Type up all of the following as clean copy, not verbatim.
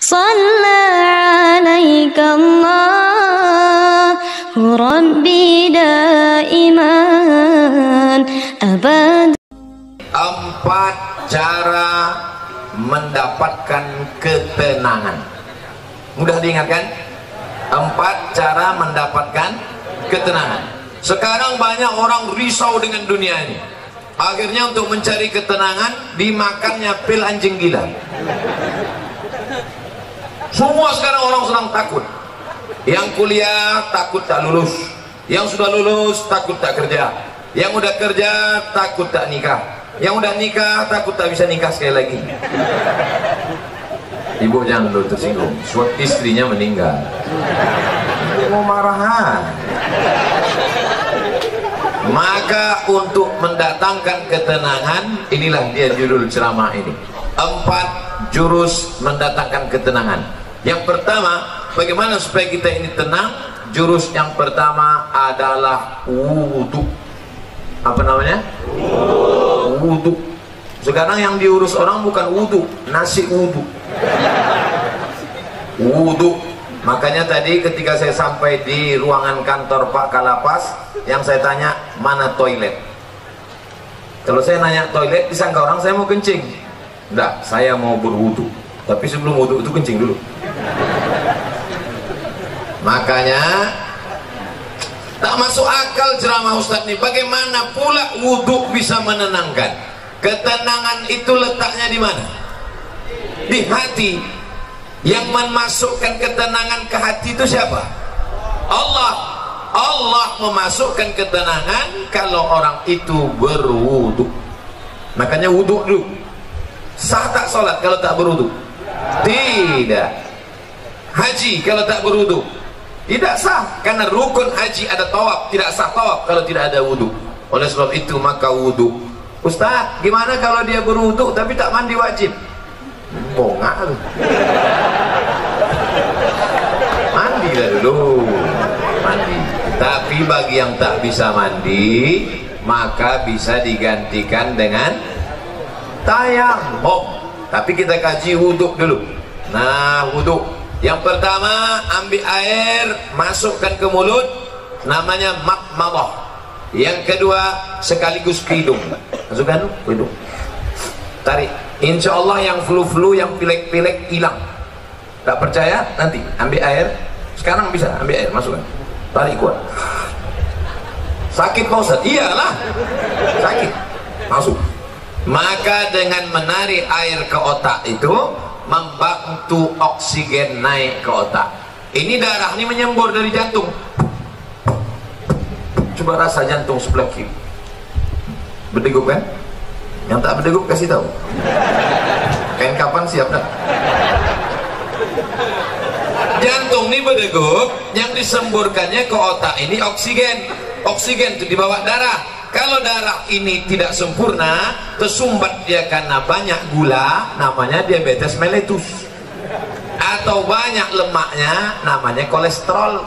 صلى عليك الله ربي دائما أبدا. 4 cara mendapatkan ketenangan. Mudah diingatkan? 4 cara mendapatkan ketenangan. Sekarang banyak orang risau dengan dunia ini. Akhirnya untuk mencari ketenangan dimakannya pil anjing gila. Semua sekarang orang sedang takut. Yang kuliah takut tak lulus, yang sudah lulus takut tak kerja, yang udah kerja takut tak nikah, yang udah nikah takut tak bisa nikah sekali lagi. Ibu jangan dulu tersinggung, suatu istrinya meninggal. Mau marahan. Maka untuk mendatangkan ketenangan, inilah dia judul ceramah ini. 4 jurus mendatangkan ketenangan. Yang pertama, bagaimana supaya kita ini tenang? Jurus yang pertama adalah wudhu. Apa namanya? Wudhu. Sekarang yang diurus orang bukan wudhu, nasi wudhu. Wudhu. Makanya tadi ketika saya sampai di ruangan kantor Pak Kalapas, yang saya tanya, mana toilet? Kalau saya nanya toilet, disangka orang saya mau kencing. Enggak, saya mau berwudu. Tapi sebelum wudu itu kencing dulu. Makanya tak masuk akal ceramah Ustadz ini. Bagaimana pula wudu bisa menenangkan? Ketenangan itu letaknya di mana? Di hati. Yang memasukkan ketenangan ke hati itu siapa? Allah. Allah memasukkan ketenangan kalau orang itu berwudu. Makanya wudu dulu. Sah tak sholat kalau tak berwudu? Tidak. Haji kalau tak berwudu? Tidak sah, karena rukun haji ada tawaf. Tidak sah tawaf kalau tidak ada wudu. Oleh sebab itu maka wudu. Ustaz, gimana kalau dia berwudu tapi tak mandi wajib? Bongak. Mandi lah dulu. Mandi. Tapi bagi yang tak bisa mandi, maka bisa digantikan dengan tayamum. Tapi kita kaji wudhu dulu. Nah, wudhu yang pertama, ambil air, masukkan ke mulut, namanya madmadah. Yang kedua, sekaligus ke hidung. Masukkan ke hidung, tarik. Insya Allah yang flu-flu, yang pilek-pilek hilang. Tak percaya? Nanti ambil air. Sekarang bisa ambil air, masukkan, tarik kuat. Sakit Pak Ustaz? Iyalah, sakit. Masuk. Maka dengan menarik air ke otak itu membantu oksigen naik ke otak. Ini darah ini menyembur dari jantung. Coba rasa jantung sebelah kiri. Berdegup kan? Yang tak berdegup kasih tahu. Kain kapan siap dah? Jantung ini berdegup, yang disemburkannya ke otak ini oksigen. Oksigen itu dibawa darah. Kalau darah ini tidak sempurna, tersumbat dia karena banyak gula, namanya diabetes mellitus. Atau banyak lemaknya, namanya kolesterol.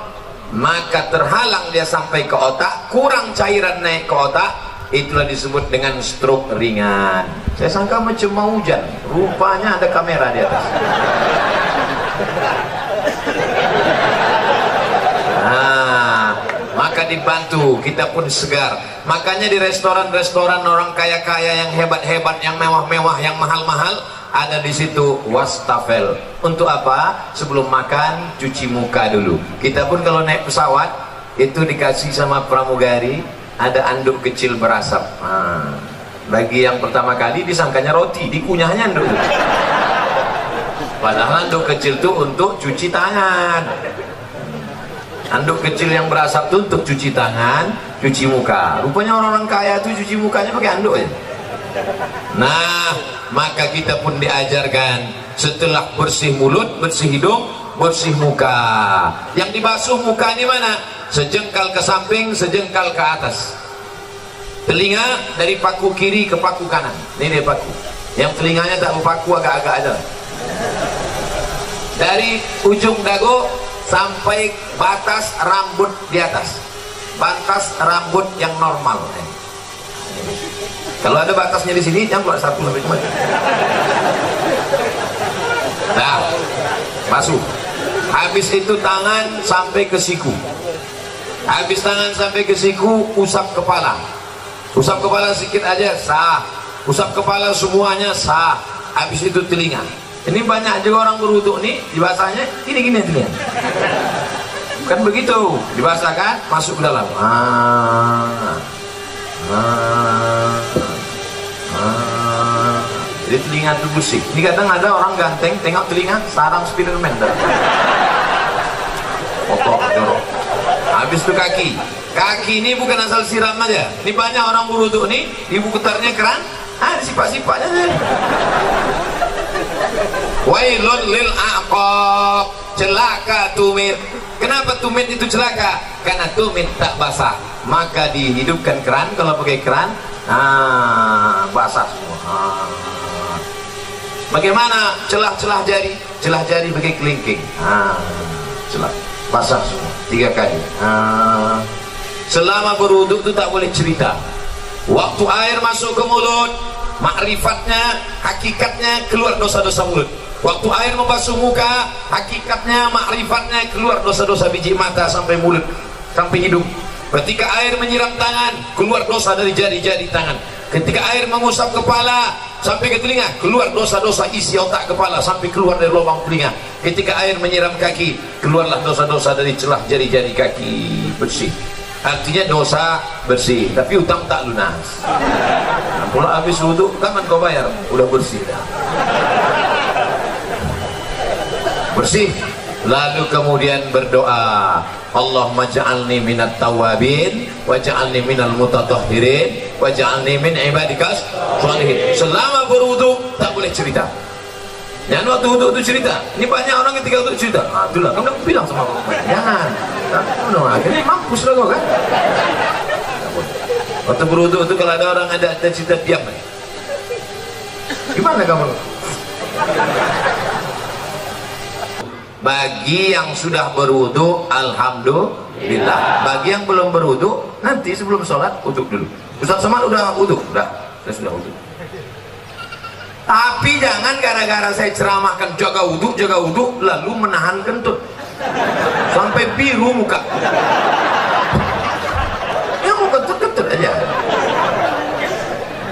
Maka terhalang dia sampai ke otak, kurang cairan naik ke otak, itulah disebut dengan stroke ringan. Saya sangka macam mau hujan, rupanya ada kamera di atas. Maka dibantu, kita pun segar. Makanya di restoran-restoran orang kaya-kaya yang hebat-hebat, yang mewah-mewah, yang mahal-mahal, ada di situ wastafel. Untuk apa? Sebelum makan cuci muka dulu. Kita pun kalau naik pesawat itu dikasih sama pramugari ada anduk kecil berasap. Bagi yang pertama kali disangkanya roti, dikunyahnya anduk. Padahal anduk kecil itu untuk cuci tangan. Anduk kecil yang berasap itu untuk cuci tangan, cuci muka. Rupanya orang-orang kaya itu cuci mukanya pakai anduk ya. Nah, maka kita pun diajarkan setelah bersih mulut, bersih hidung, bersih muka. Yang dibasuh muka ini mana? Sejengkal ke samping, sejengkal ke atas. Telinga dari paku kiri ke paku kanan. Ini dia paku. Yang telinganya tak berpaku, agak-agak aja. Dari ujung dagu sampai batas rambut di atas, batas rambut yang normal. Kalau ada batasnya di sini, jangan keluar 1 sampai kemana. Nah, basuh. Habis itu tangan sampai ke siku. Habis tangan sampai ke siku, usap kepala. Usap kepala sedikit aja sah. Usap kepala semuanya sah. Habis itu telinga. Ini banyak juga orang berwudu nih, dibasahnya gini-gini telinga. Kan begitu, dibasahkan, masuk ke dalam. Jadi telinga itu bersih. Ini kadang ada orang ganteng, tengok telinga, sarang Spiderman. Kotor, jorok. Habis itu kaki. Kaki ini bukan asal siram aja. Ini banyak orang berwudu nih, ibu ketarnya keran, disipak-sipaknya aja. Wailun lil aqab, celaka tumit. Kenapa tumit itu celaka? Karena tumit tak basah. Maka dihidupkan keran, kalau pakai keran, basah semua. Bagaimana celah-celah jari? Celah jari pakai kelingking. Celah, basah semua 3 kali. Selama berwudu itu tak boleh cerita. Waktu air masuk ke mulut, makrifatnya, hakikatnya keluar dosa-dosa mulut. Waktu air membasuh muka, hakikatnya, makrifatnya keluar dosa-dosa biji mata sampai mulut, sampai hidung. Ketika air menyiram tangan, keluar dosa dari jari-jari tangan. Ketika air mengusap kepala sampai ke telinga, keluar dosa-dosa isi otak kepala sampai keluar dari lubang telinga. Ketika air menyiram kaki, keluarlah dosa-dosa dari celah jari-jari kaki, bersih. Artinya dosa bersih, tapi utang tak lunas. Kalau habis wudu, kapan kau bayar? Udah bersih dah. Bersih. Lalu kemudian berdoa, Allahumma ja'alni minat tawabin wa ja'alni minal mutatahhirin wa ja'alni min ibadikas sholihin. Selama berwudu tak boleh cerita. Jangan waktu wudu itu cerita. Ini banyak orang ketika wudu cerita. Itulah kamu bilang sama aku. Jangan. Akhirnya mampus lah kau kan. Waktu berwudu itu kalau ada orang ada cerita, diam. Gimana kamu? Bagi yang sudah berwudu, alhamdulillah. Bagi yang belum berwudu, nanti sebelum sholat wudu dulu. Ustaz Somad udah wudu, saya sudah wudu. Tapi jangan gara-gara saya ceramahkan jaga wudu, lalu menahan kentut sampai biru muka. Ya mau kentut aja.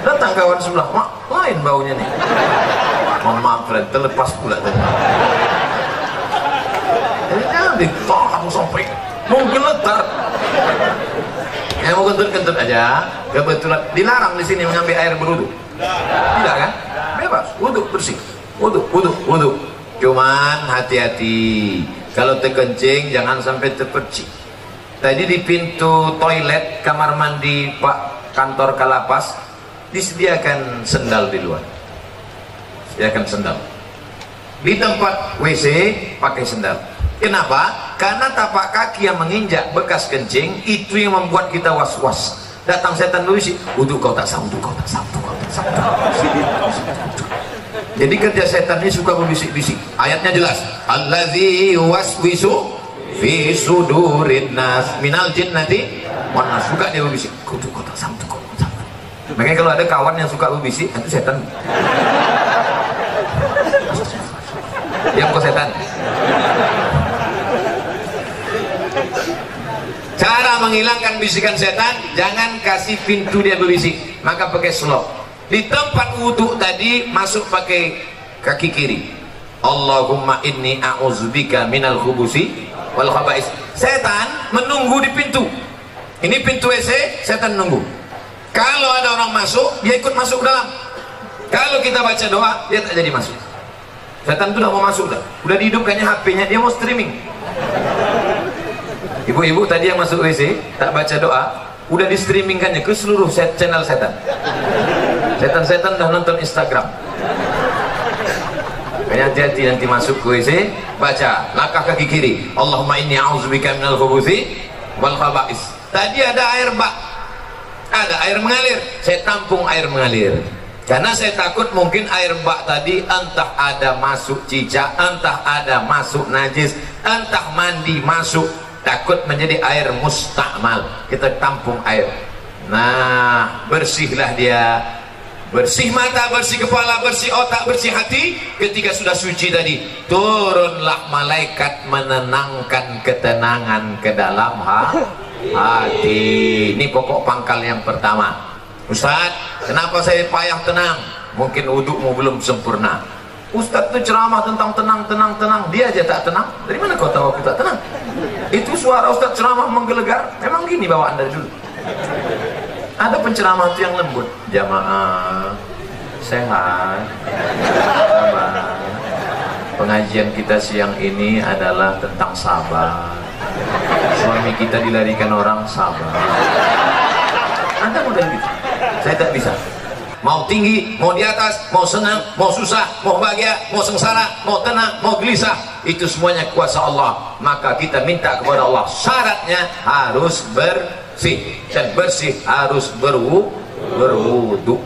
Datang kawan sebelah, mak, lain baunya nih. Mohon maaf, Fred, terlepas pula tadi. Jangan ditahan sampai mau geletar. Yang mau kentut aja. Kebetulan dilarang di sini mengambil air berwudu. Tidak kan? Bebas, wudu bersih. Wudu. Cuman hati-hati. Kalau terkencing jangan sampai terpercik. Tadi di pintu toilet kamar mandi Pak kantor Kalapas disediakan sendal di luar. Sediakan sendal. Di tempat WC pakai sendal. Kenapa? Karena tapak kaki yang menginjak bekas kencing itu yang membuat kita was-was. Datang setan berisi, wudu kau tak sah, wudu kau tak sah. Jadi kerja setan ini suka berbisik-bisik. Ayatnya jelas. Allazi waswisu fi sudurin nas minal jinnati wan nas. Suka dia berbisik. Wudu kau tak sah, wudu kau tak sah. Makanya kalau ada kawan yang suka berbisik, itu setan. Diam kau setan. Cara menghilangkan bisikan setan, jangan kasih pintu dia berbisik, maka pakai slop. Di tempat wudhu tadi masuk pakai kaki kiri. Allahumma inni a'udzubika minal khubusi wal khaba'is. Setan menunggu di pintu. Ini pintu WC, setan nunggu. Kalau ada orang masuk, dia ikut masuk ke dalam. Kalau kita baca doa, dia tak jadi masuk. Setan itu udah mau masuk dah. Udah dihidupkannya HP-nya, dia mau streaming. Ibu-ibu tadi yang masuk WC tak baca doa, udah di streamingkannya ke seluruh channel setan. Setan-setan udah nonton Instagram. Hati-hati nanti masuk ke WC, baca langkah kaki kiri. Allahumma inni a'udzubika minal khubuthi wal khaba'is. Tadi ada air bak, ada air mengalir, saya tampung air mengalir. Karena saya takut mungkin air bak tadi entah ada masuk cicak, entah ada masuk najis, entah mandi masuk. Takut menjadi air mustakmal, kita tampung air. Nah, bersihlah dia. bersih mata, bersih kepala, bersih otak, bersih hati. Ketika sudah suci tadi, turunlah malaikat menenangkan ketenangan ke dalam hati. Ini pokok pangkal yang pertama. Ustaz, kenapa saya payah tenang? Mungkin wudukmu belum sempurna. Ustaz itu ceramah tentang tenang, dia aja tak tenang. Dari mana kau tahu aku tak tenang? Itu suara Ustaz ceramah menggelegar. Memang gini bawaan dari dulu. Ada penceramah itu yang lembut. Jamaah sehat, sabar. Pengajian kita siang ini adalah tentang sabar. Suami kita dilarikan orang, sabar. Anda model gitu. Saya tak bisa. Mau tinggi, mau di atas, mau senang, mau susah, mau bahagia, mau sengsara, mau tenang, mau gelisah, itu semuanya kuasa Allah. Maka kita minta kepada Allah, syaratnya harus bersih, dan bersih harus berwudu.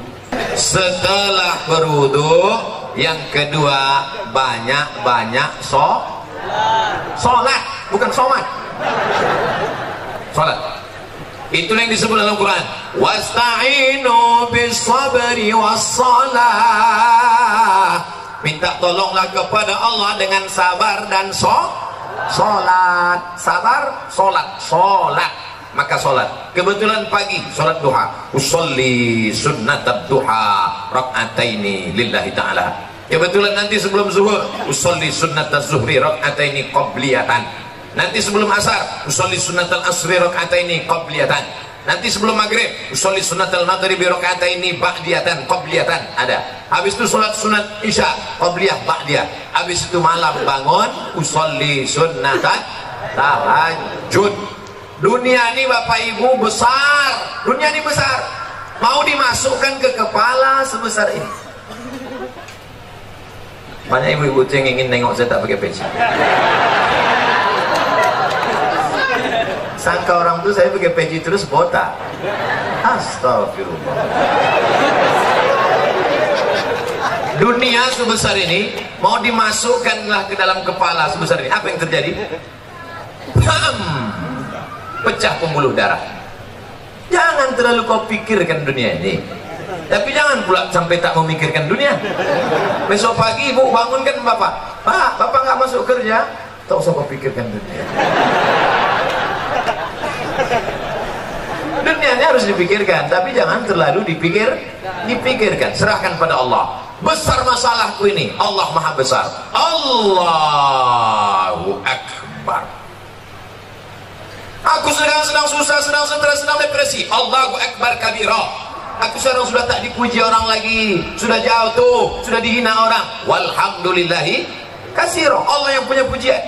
Setelah berwudu, yang kedua banyak-banyak sholat, bukan somat, sholat. Itulah yang disebut dalam Quran, wasta'inu bis-sabri was-salah. Minta tolonglah kepada Allah dengan sabar dan sholat. Sabar, sholat. Maka sholat. Kebetulan pagi sholat duha. Usolli sunnatab duha rak'ataini lillahi ta'ala. Kebetulan nanti sebelum zuhur, usolli sunnatab zuhri rak'ataini qabliyatan. Nanti sebelum asar, usolli sunnatal asri rak'ataini qabliyatan. Nanti sebelum maghrib, usolli sunnatal maghribi rak'ataini ba'diyatan qabliyatan. Ada. Habis itu sholat sunat isya qabliyah ba'diyah. Habis itu malam bangun, usolli sunnatal tahajud. Dunia ini Bapak Ibu besar. Dunia ini besar. Mau dimasukkan ke kepala sebesar ini. Banyak ibu-ibu yang ingin nengok saya tak pakai peci. Sangka orang tuh saya pakai peci terus botak. Astagfirullah. Dunia sebesar ini mau dimasukkanlah ke dalam kepala sebesar ini. Apa yang terjadi? Pecah pembuluh darah. Jangan terlalu kau pikirkan dunia ini, tapi jangan pula sampai tak memikirkan dunia. Besok pagi ibu bangunkan bapak, Pak, bapak nggak masuk kerja, tak usah kau pikirkan dunia. Dunianya harus dipikirkan, tapi jangan terlalu dipikirkan. Serahkan pada Allah. Besar masalahku ini, Allah Maha Besar. Allahu Akbar. Aku sedang susah, sedang stres, sedang depresi. Allahu Akbar kabira. Aku sekarang sudah tak dipuji orang lagi, sudah jauh tuh, sudah dihina orang. Walhamdulillahi katsira. Allah yang punya pujian.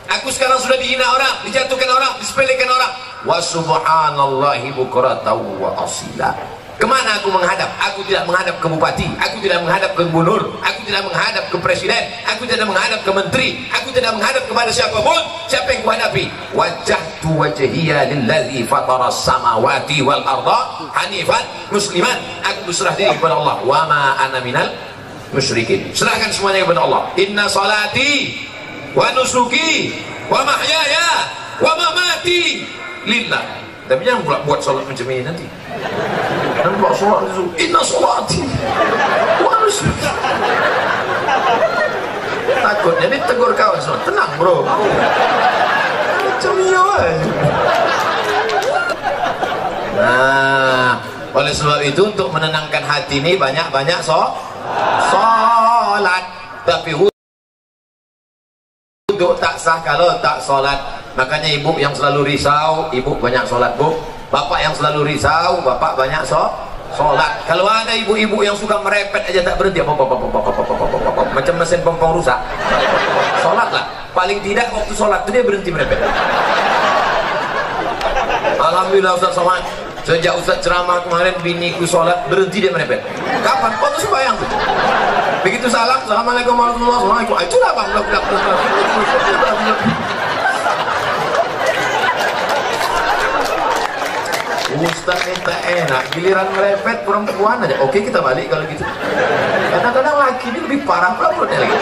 Aku sekarang sudah dihina orang, dijatuhkan orang, disepelekan orang. Wa subhanallahi bukratan wa asila. Kemana aku menghadap? Aku tidak menghadap ke bupati, aku tidak menghadap ke gubernur, aku tidak menghadap ke presiden, aku tidak menghadap ke menteri, aku tidak menghadap kepada siapapun. Siapa yang kuhadapi? Wajjahtu wajhiya lillazi fataras samawati wal arda hanifan musliman. Aku berserah diri kepada Allah. Wa ma ana minal musyrikin. Serahkan semuanya kepada Allah. Inna salati wa nusuki wa mahyaya wa mamati lillah. Tapi jangan pula buat solat macam ini nanti. Dan buat solat itu, inna salati wa nusuki. Takutnya ditegur kawan semua. Tenang bro, macam iya aja. Nah, oleh sebab itu untuk menenangkan hati ini banyak-banyak solat. Tapi wudhu tak sah kalau tak solat. Makanya ibu yang selalu risau, ibu banyak solat bu. Bapak yang selalu risau, bapak banyak solat. Kalau ada ibu-ibu yang suka merepet aja tak berhenti, macam mesin pompong rusak. Solatlah. Paling tidak waktu solat itu dia berhenti merepet. Alhamdulillah Ustaz Somad, sejak Ustaz ceramah kemarin biniku solat berhenti dia merepet. Kapan? Waktu sembahyang. Begitu salam, assalamualaikum warahmatullahi wabarakatuh. Itulah bang. Ustaz minta enak, giliran merepet perempuan aja. Oke kita balik kalau gitu. Kadang-kadang laki ini lebih parah perempuannya lagi.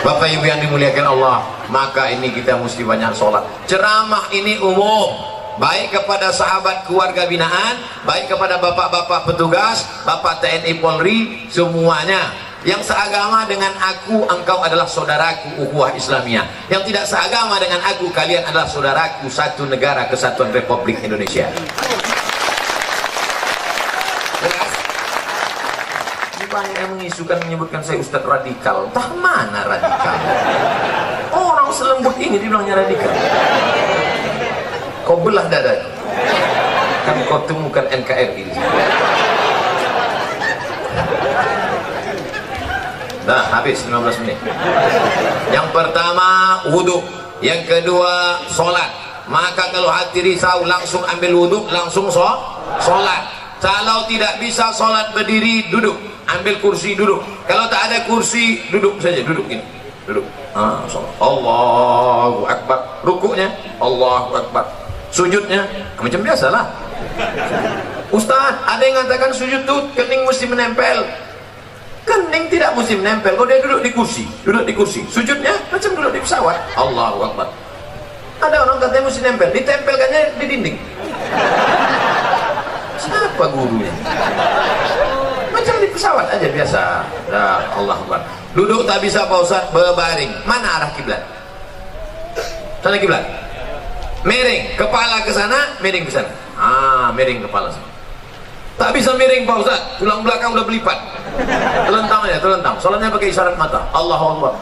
Bapak Ibu yang dimuliakan Allah, maka ini kita mesti banyak sholat. Ceramah ini umum, baik kepada sahabat keluarga binaan, baik kepada bapak-bapak petugas, bapak TNI Polri, semuanya yang seagama dengan aku, engkau adalah saudaraku, ukhuwah Islamiyah. Yang tidak seagama dengan aku, kalian adalah saudaraku, satu negara kesatuan Republik Indonesia. Jelas? Banyak yang mengisukan, menyebutkan saya Ustadz radikal. Entah mana radikal? Orang selembut ini dibilangnya radikal. Kau belah dada, kan kau temukan NKRI. Nah, habis 15 menit. Yang pertama wudhu, yang kedua sholat. Maka kalau hati risau langsung ambil wudhu, langsung sholat. Kalau tidak bisa sholat berdiri, duduk, ambil kursi duduk. Kalau tak ada kursi, duduk saja, duduk ini, duduk. Allahu Akbar. Rukuknya Allahu Akbar. Sujudnya macam biasalah. Ustaz, ada yang mengatakan sujud tuh kening mesti menempel. Kening tidak mesti menempel. Kalau dia duduk di kursi, duduk di kursi. Sujudnya macam duduk di pesawat. Allahu Akbar. Ada orang katanya mesti nempel, ditempelkannya di dinding. Siapa gurunya? Macam di pesawat aja biasa. Nah, Allahu Akbar. Duduk tak bisa Pak Ustaz, berbaring. Mana arah kiblat? Sana kiblat. Miring kepala ke sana, miring ke sana. Miring kepala sana. Tak bisa miring Pak Ustaz, tulang belakang udah berlipat. Telentang aja, telentang. Soalnya pakai isyarat mata. Allahu Akbar.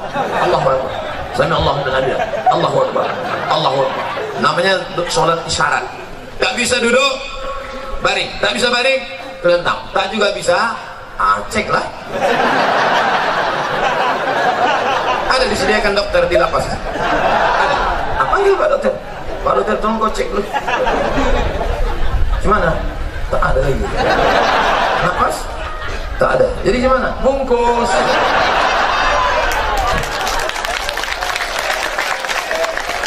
Allahu Akbar. Sami Allahu liman hamidah. Allahu Akbar. Allahu Akbar. Namanya salat isyarat. Tak bisa duduk, baring. Tak bisa baring, telentang. Tak juga bisa, cek lah. Ada disediakan dokter di lapas. Ada. Panggil Pak Dokter. Pak Dokter, tolong kau cek dulu. Gimana? Tak ada lagi. Napas? Tak ada. Jadi gimana? Bungkus.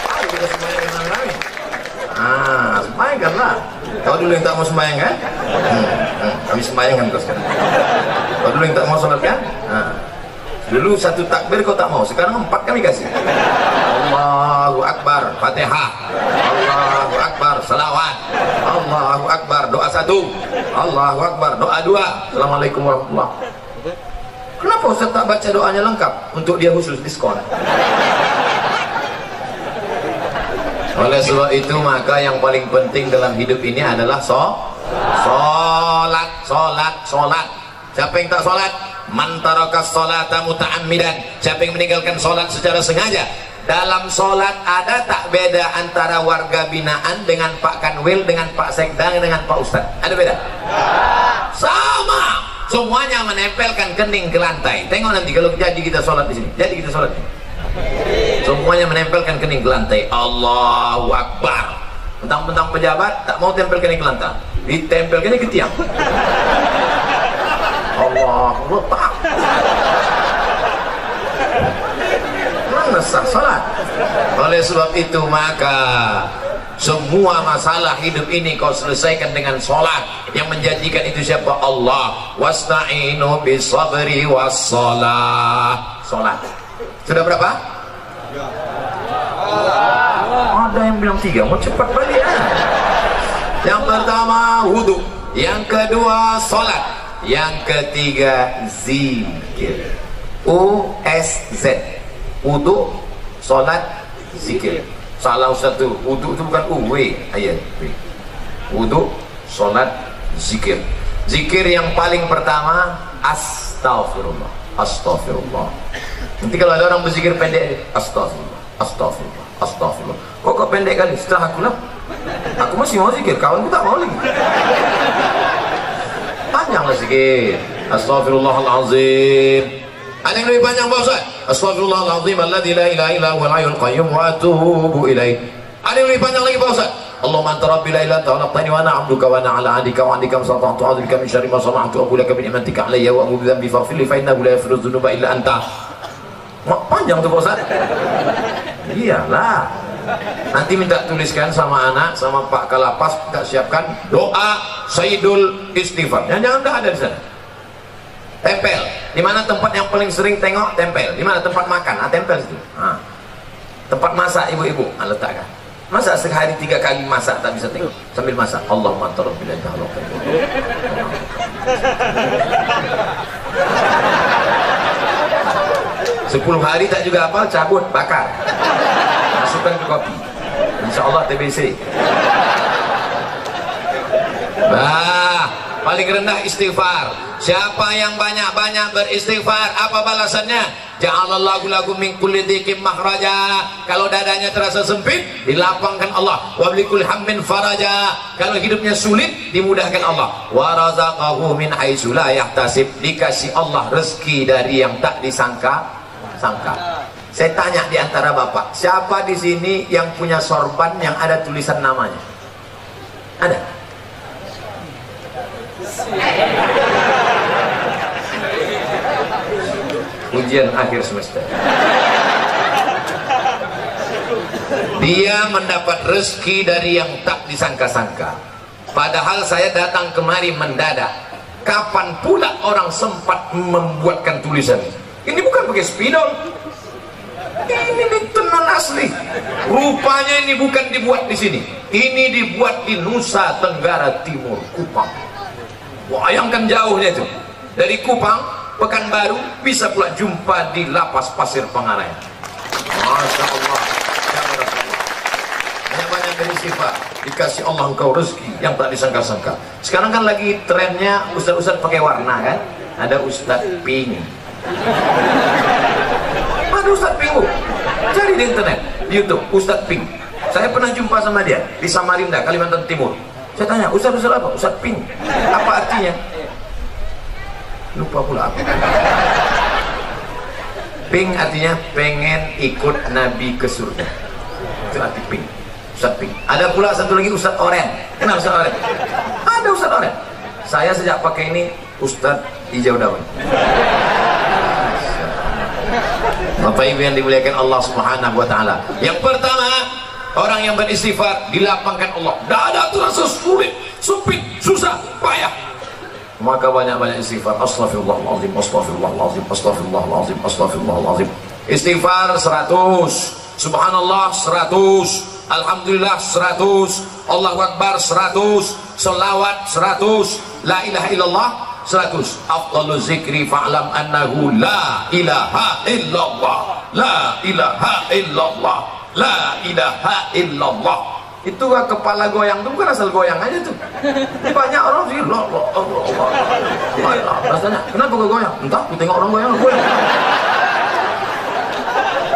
Ayo kita sembahyang dengan kami. Sembahyang lah. Kau dulu yang tak mau sembahyang kan? Kami sembahyang kan kau sekarang. Kau dulu yang tak mau sholat kan? Dulu satu takbir kau tak mau, sekarang 4 kami kasih. Allahu Akbar, Fatihah. Allahu Akbar, salawat. Allahu Akbar, doa 1. Allahu Akbar, doa 2. Assalamualaikum warahmatullahi wabarakatuh. Kenapa Ustaz tak baca doanya lengkap? Untuk dia khusus diskon. Oleh sebab itu maka yang paling penting dalam hidup ini adalah sholat. Siapa yang tak sholat? Man tarakas sholata muta'ammidan. Siapa yang meninggalkan sholat secara sengaja? Dalam sholat ada tak beda antara warga binaan dengan Pak Kanwil, dengan Pak Sekda, dengan Pak Ustad? Ada beda? Sama. Semuanya menempelkan kening ke lantai. Tengok nanti kalau jadi kita sholat di sini. Jadi kita sholat. Semuanya menempelkan kening ke lantai. Allahu Akbar. Mentang-mentang pejabat tak mau tempel kening ke lantai. Ditempelkannya ke tiang. Allah letak. Mana sah salat? Oleh sebab itu maka semua masalah hidup ini kau selesaikan dengan sholat. Yang menjanjikan itu siapa? Allah. Wasta'inu bisabri wassalah. Sholat. Sudah berapa? Ada yang bilang 3. Mau cepat balik ya? Yang pertama wudhu, yang kedua sholat, yang ketiga zikir. USZ. Wudhu, sholat, zikir. Salah satu. Wudhu itu bukan UW ayat. Wudhu, sholat, zikir. Zikir yang paling pertama astaghfirullah. Astaghfirullah. Nanti kalau ada orang berzikir pendek, astaghfirullah, astaghfirullah, astaghfirullah. Kok pendek kali? Setelah aku lah, aku masih mau zikir, kawanku tak mau lagi. Panjanglah zikir. Astaghfirullahalazim. Ada yang lebih panjang Pak Ustaz? Astaghfirullahalazim alladzi la ilaha illa huwal hayyul qayyum wa atubu ilaih. Ada yang lebih panjang lagi Pak Ustaz? Allahumma anta rabbi la ilaha illa anta khalaqtani wa ana 'abduka wa ana 'ala 'ahdika wa 'adika masata'tu a'udzubika min syarri ma sana'tu wa aqulu laka bi ni'matika 'alayya wa a'udzu bi faghfir li fa innahu la yaghfiru dzunuba illa anta. Panjang tuh Pak Ustaz. Iyalah. Nanti minta tuliskan sama anak, sama Pak Kalapas, kita siapkan doa Sayyidul Istighfar. Jangan dah ada di sana. Tempel. Di mana tempat yang paling sering tengok? Tempel. Di mana tempat makan? Tempel situ. Tempat masak ibu-ibu, letakkan. Masa sehari 3 kali masak tak bisa tengok? Sambil masak, Allahumma anta rabbil anta halaqan. 10 hari tak juga hafal, cabut, bakar, masukkan ke kopi, insya Allah TBC. Nah, paling rendah istighfar. Siapa yang banyak-banyak beristighfar, apa balasannya? Ja'alallahu lakum min kulli dhiqin makhraja. Kalau dadanya terasa sempit, dilapangkan Allah. Wa bikulli hammin faraja. Kalau hidupnya sulit, dimudahkan Allah. Wa razaqahu min haitsu la yahtasib. Dikasih Allah rezeki dari yang tak disangka-sangka. Saya tanya di antara bapak, siapa di sini yang punya sorban yang ada tulisan namanya? Ada? Ujian akhir semester. Dia mendapat rezeki dari yang tak disangka-sangka. Padahal saya datang kemari mendadak. Kapan pula orang sempat membuatkan tulisan? Ini bukan pakai spidol. Ini tenun asli. Rupanya ini bukan dibuat di sini. Ini dibuat di Nusa Tenggara Timur, Kupang. Bayangkan jauhnya itu. Dari Kupang, Pekanbaru, bisa pula jumpa di Lapas Pasir Pangarayan. Masya Allah. Banyak-banyak beristighfar, dikasih Allah engkau rezeki yang tak disangka-sangka. Sekarang kan lagi trennya ustaz-ustaz pakai warna kan? Ada Ustaz Pink. Ada Ustaz Pink. Cari di internet, di YouTube, Ustaz Pink. Saya pernah jumpa sama dia di Samarinda, Kalimantan Timur. Saya tanya, Ustaz apa? Ustaz Pink. Apa artinya? Lupa pula apa. Pink artinya pengen ikut Nabi ke surga. Itu arti Pink. Ustaz Pink. Ada pula satu lagi Ustaz Oren. Kenal Ustaz Oren? Ada Ustaz Oren. Saya sejak pakai ini Ustaz hijau daun. Bapak Ibu yang dimuliakan Allah Subhanahu wa taala. Yang pertama, orang yang beristighfar dilapangkan Allah. Tidak ada terasa sulit, sempit, susah, payah. Maka banyak-banyak istighfar. Astaghfirullahaladzim, astaghfirullahaladzim, astaghfirullahaladzim, astaghfirullahaladzim. Istighfar 100, subhanallah 100, alhamdulillah 100, Allahu Akbar 100, selawat 100, la ilaha illallah 100. Afdalu zikri fa'lam annahu la ilaha illallah, la ilaha illallah, la ilaha illallah. Itu kepala goyang itu bukan asal goyang aja tuh. Banyak orang sih Allah. Rasanya kenapa gue goyang? Entah, gue tengok orang goyang.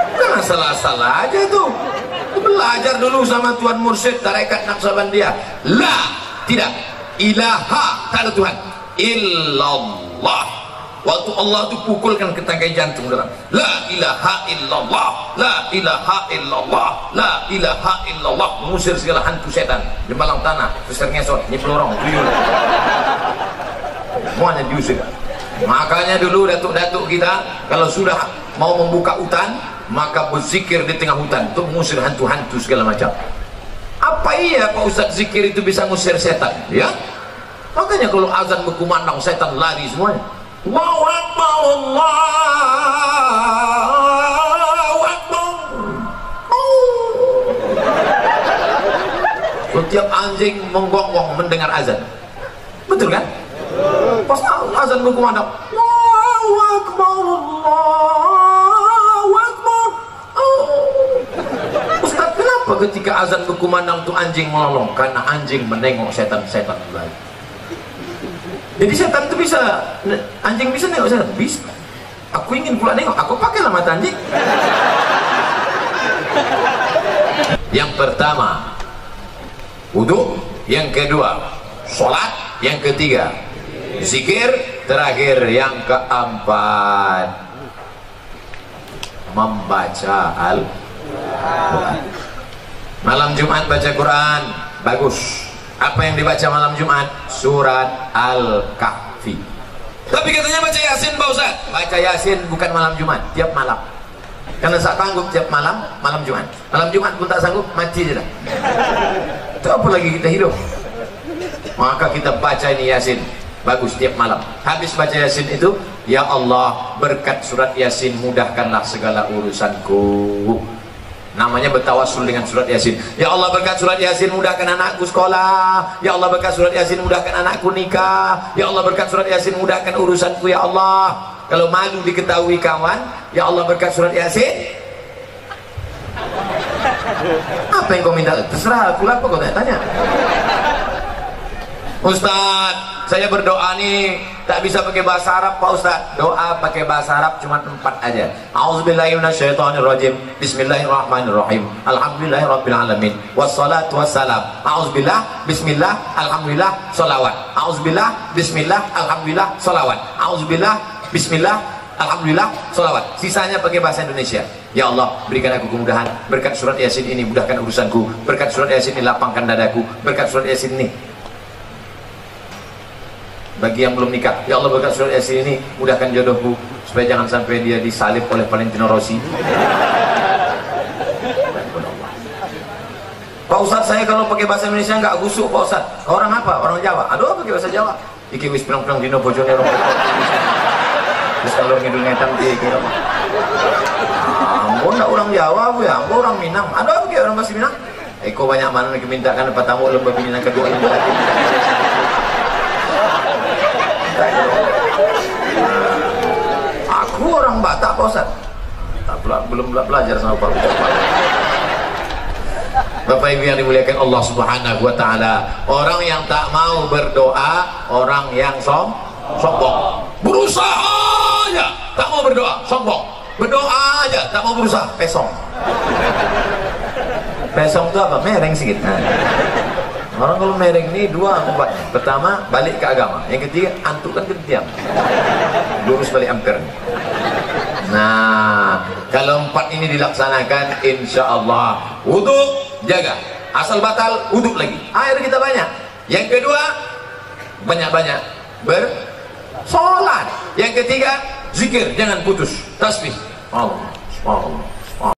Bukan asal-asal aja tuh. Belajar dulu sama Tuan Mursyid Tarekat Naqsabandiyah. La, tidak. Ilaha, tak ada Tuhan. Illallah. Waktu Allah itu pukulkan ke tangkai jantung dalam. La ilaha illallah, la ilaha illallah, la ilaha illallah. Mengusir segala hantu setan, jembalang tanah, besar ngesot, nyepelorong, tuyul. Semuanya diusir. Makanya dulu datuk-datuk kita kalau sudah mau membuka hutan, maka berzikir di tengah hutan untuk mengusir hantu-hantu segala macam. Apa iya Pak Ustaz zikir itu bisa mengusir setan? Ya. Makanya kalau azan berkumandang setan lari semuanya. Allahu Akbar, Allahu Akbar. Setiap anjing menggonggong mendengar azan. Betul kan? Pas azan berkumandang, Allahu Akbar, Allahu Akbar. Ustaz, kenapa ketika azan berkumandang tuh anjing melolong? Karena anjing menengok setan-setan lain. Jadi setan itu bisa, anjing bisa nengok setan? Bisa. Aku ingin pula nengok, aku pakailah mata anjing. Yang pertama, wudu. Yang kedua, sholat. Yang ketiga, zikir. Terakhir, yang keempat, membaca Al-Quran. Malam Jumat baca Quran, bagus. Apa yang dibaca malam Jumat? Surat Al-Kahfi. Tapi katanya baca Yasin Pak Ustaz. Baca Yasin bukan malam Jumat, tiap malam. Karena tak sanggup tiap malam, malam Jumat. Malam Jumat pun tak sanggup, mati je dah. Itu apa lagi kita hidup? Maka kita baca ini Yasin. Bagus tiap malam. Habis baca Yasin itu, ya Allah, berkat surat Yasin mudahkanlah segala urusanku. namanya bertawassul dengan surat Yasin. Ya Allah, berkat surat Yasin mudahkan anakku sekolah. Ya Allah, berkat surat Yasin mudahkan anakku nikah. Ya Allah, berkat surat Yasin mudahkan urusanku ya Allah. Kalau malu diketahui kawan, ya Allah, berkat surat Yasin. Apa yang kau minta? Terserah aku lah, apa kau tanya? Ustaz, saya berdoa nih tak bisa pakai bahasa Arab Pak Ustaz. Doa pakai bahasa Arab cuma 4 aja. A'udzubillahi minasyaitonirrajim. Bismillahirrahmanirrahim. Alhamdulillahirabbil alamin. Wassalatu wassalam. A'udzubillah, bismillah, alhamdulillah, shalawat. A'udzubillah, bismillah, alhamdulillah, shalawat. A'udzubillah, bismillah, alhamdulillah, shalawat. Sisanya pakai bahasa Indonesia. Ya Allah, berikan aku kemudahan. Berkat surat Yasin ini mudahkan urusanku. Berkat surat Yasin ini lapangkan dadaku. Berkat surat Yasin ini bagi yang belum nikah, ya Allah, berkat surat Yasin ini mudahkan jodohku supaya jangan sampai dia disalib oleh Valentino Rossi. Pak Ustaz, saya kalau pakai bahasa Indonesia nggak gusuk Pak Ustaz. Orang apa? Orang Jawa. Aduh, pakai bahasa Jawa. Iki wis pirang-pirang dino bojone rong. Terus kalau ngidul ngetan iki kira. Ampun, ndak orang Jawa bu ya, ampun orang Minang. Aduh, pakai orang bahasa Minang. Eko banyak mana dimintakan apa tamu lembah bini yang kedua ini. Aku orang Batak Pak Ustaz. Belum belajar sama Pak Ustaz. Bapak Ibu yang dimuliakan Allah Subhanahu wa taala, orang yang tak mau berdoa, orang yang sombong. Berusaha aja tak mau berdoa, sombong. Berdoa aja tak mau berusaha, pesong. Pesong itu apa? Mereng sedikit. Orang kalau mereng ini 2 obatnya. Pertama, balik ke agama. Yang ketiga, antuk kan ketiam. Lurus balik ampere. Nah, kalau 4 ini dilaksanakan, insya Allah wudhu jaga. Asal batal, wudhu lagi. Air kita banyak. Yang kedua, banyak-banyak bersolat. Yang ketiga, zikir, jangan putus. Tasbih. Allah, Allah.